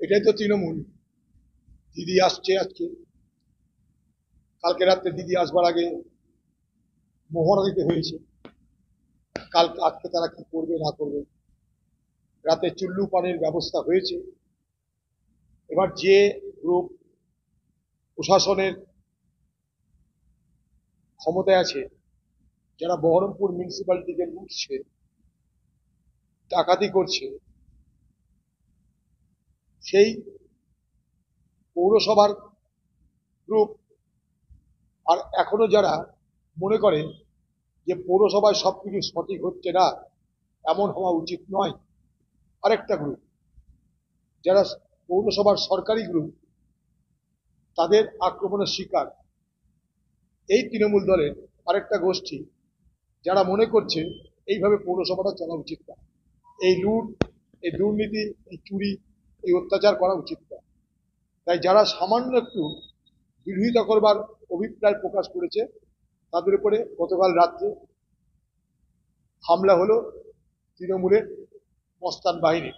এটাই তো তৃণমূল। দিদি আসছে আজকে, কালকে রাত্রে দিদি আসবার আগে মহড়া দিতে হয়েছে। কালকে আজকে তারা কি করবে না করবে, রাতে চুল্লু পানির ব্যবস্থা হয়েছে। এবার যে গ্রুপ প্রশাসনের ক্ষমতায় আছে, যারা বহরমপুর মিউনিসিপ্যালিটিকে লুটছে, ডাকাতি করছে, সেই পৌরসভার গ্রুপ আর এখনো যারা মনে করে যে পৌরসভায় সবকিছু সঠিক হচ্ছে না, এমন হওয়া উচিত নয়, আরেকটা গ্রুপ যারা পৌরসভার সরকারি গ্রুপ, তাদের আক্রমণের শিকার এই তৃণমূল দলের আরেকটা গোষ্ঠী, যারা মনে করছে এইভাবে পৌরসভাটা চলা উচিত না, এই লুট, এই দুর্নীতি, এই চুরি, এই অত্যাচার করা উচিত না। তাই যারা সামান্য একটু বিরোধিতা করবার অভিপ্রায় প্রকাশ করেছে, তাদের উপরে গতকাল রাত্রে হামলা হলো তৃণমূলের মস্তান বাহিনী।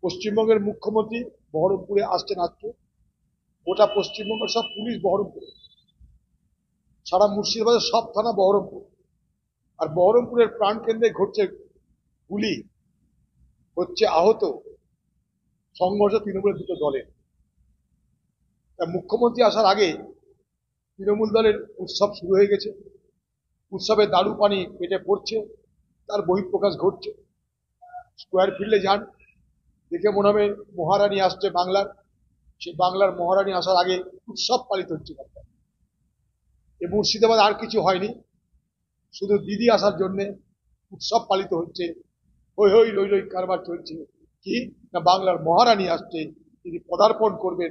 পশ্চিমবঙ্গের মুখ্যমন্ত্রী বহরমপুরে আসছেন আজকে। গোটা পশ্চিমবঙ্গের সব পুলিশ বহরমপুরে, সারা মুর্শিদাবাদের সব থানা বহরমপুর, আর বহরমপুরের প্রাণকেন্দ্রে ঘটছে গুলি, হচ্ছে আহত, সংঘর্ষ তৃণমূলের দুটো দলের। মুখ্যমন্ত্রী আসার আগে তৃণমূল দলের উৎসব শুরু হয়ে গেছে। উৎসবে দারু পানি পেটে পড়ছে, তার বহিঃপ্রকাশ ঘটছে। স্কোয়ার ফিল্ডে যান, দেখে মনে হবে মহারানী আসছে বাংলার। সেই বাংলার মহারানী আসার আগে উৎসব পালিত হচ্ছে। এই মুর্শিদাবাদ আর কিছু হয়নি, শুধু দিদি আসার জন্য উৎসব পালিত হচ্ছে। হই হই রই রই কারবার চলছে। কি না, বাংলার মহারানী আসছে, তিনি পদার্পণ করবেন,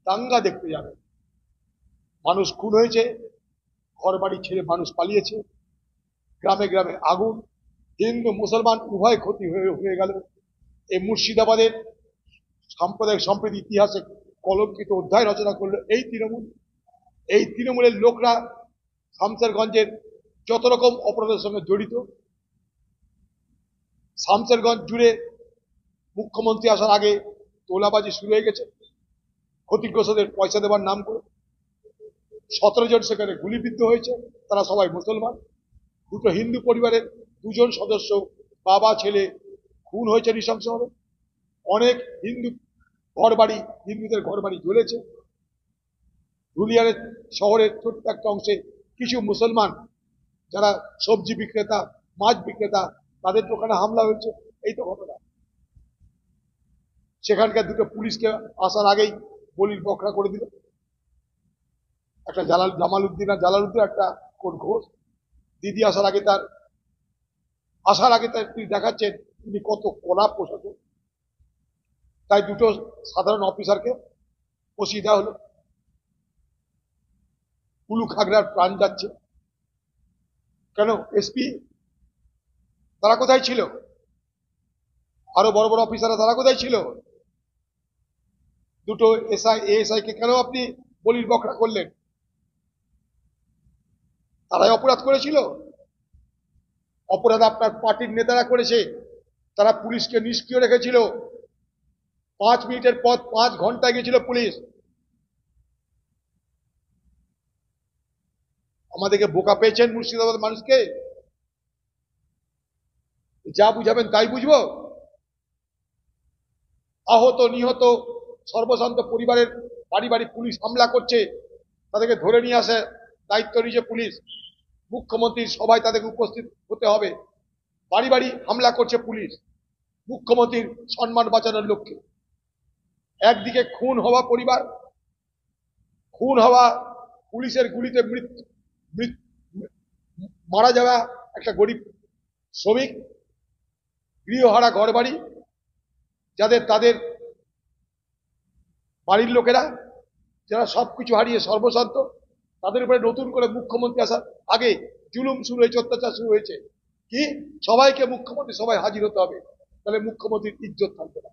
দাঙ্গা দেখতে যাবেন। মানুষ খুন হয়েছে, ঘর বাড়ি ছেড়ে মানুষ পালিয়েছে, গ্রামে গ্রামে আগুন, হিন্দু মুসলমান উভয় ক্ষতি হয়ে গেল। এই মুর্শিদাবাদের সাম্প্রদায়িক সম্প্রীতি ইতিহাসে কলঙ্কিত অধ্যায় রচনা করলো এই তৃণমূল। এই তৃণমূলের লোকরা শামসেরগঞ্জের যত রকম অপরাধের সঙ্গে জড়িত। শামসেরগঞ্জ জুড়ে মুখ্যমন্ত্রী আসার আগে তোলাবাজি শুরু হয়ে গেছে, ক্ষতিগ্রস্তদের পয়সা দেওয়ার নাম করে। 17 জন সেখানে গুলিবিদ্ধ হয়েছে, তারা সবাই মুসলমান। দুটো হিন্দু পরিবারের 2 জন সদস্য, বাবা ছেলে, খুন হয়েছে নৃশংসভাবে। অনেক হিন্দু ঘরবাড়ি, হিন্দুদের ঘরবাড়ি জ্বলেছে। ধুলিয়ানের শহরের ছোট্ট একটা অংশে কিছু মুসলমান যারা সবজি বিক্রেতা, মাছ বিক্রেতা, তাদের দোকানে হামলা হয়েছে। এই তো ঘটনা। সেখানকার দুটো পুলিশকে আসার আগেই বলির বখরা করে দিল। একটা জামালউদ্দিন আর জালালউদ্দিন, একটা কোন ঘোষ। দিদি আসার আগে তার তিনি দেখাচ্ছেন তিনি কত কড়া প্রশাসন। তাই দুটো সাধারণ অফিসারকে বসিয়ে দেওয়া হলো। কুলু খাগড়ার প্রাণ যাচ্ছে কেন? এসপি তারা কোথায় ছিল? আরো বড় বড় অফিসাররা তারা কোথায় ছিল? দুটো এএসআই কে কেন আপনি বলির বখরা করলেন? তারাই অপরাধ করেছিল? অপরাধ আপনার পার্টির নেতারা করেছে। তারা পুলিশকে নিষ্ক্রিয় রেখেছিল। 5 মিনিটের পর 5 ঘন্টায় গেছিল পুলিশ। আমাদেরকে বোকা পেয়েছেন মুর্শিদাবাদ মানুষকে? যা বুঝাবেন তাই বুঝবো? আহত নিহত সর্বশান্ত পরিবারের বাড়ি বাড়ি পুলিশ হামলা করছে, তাদেরকে ধরে নিয়ে আসে দায়িত্ব নিয়েছে পুলিশ। মুখ্যমন্ত্রীর সভায় তাদেরকে উপস্থিত হতে হবে। বাড়ি বাড়ি হামলা করছে পুলিশ মুখ্যমন্ত্রীর সম্মান বাঁচানোর লক্ষ্যে। একদিকে খুন হওয়া পরিবার, খুন হওয়া, পুলিশের গুলিতে মারা যাওয়া একটা গরিব শ্রমিক, গৃহহারা ঘরবাড়ি যাদের, তাদের বাড়ির লোকেরা যারা সবকিছু হারিয়ে সর্বশান্ত, তাদের উপরে নতুন করে মুখ্যমন্ত্রী আসার আগে জুলুম শুরু হয়েছে, অত্যাচার শুরু হয়েছে। কি সবাইকে মুখ্যমন্ত্রী সবাই হাজির হতে হবে, তাহলে মুখ্যমন্ত্রীর ইজ্জত থাকবে না।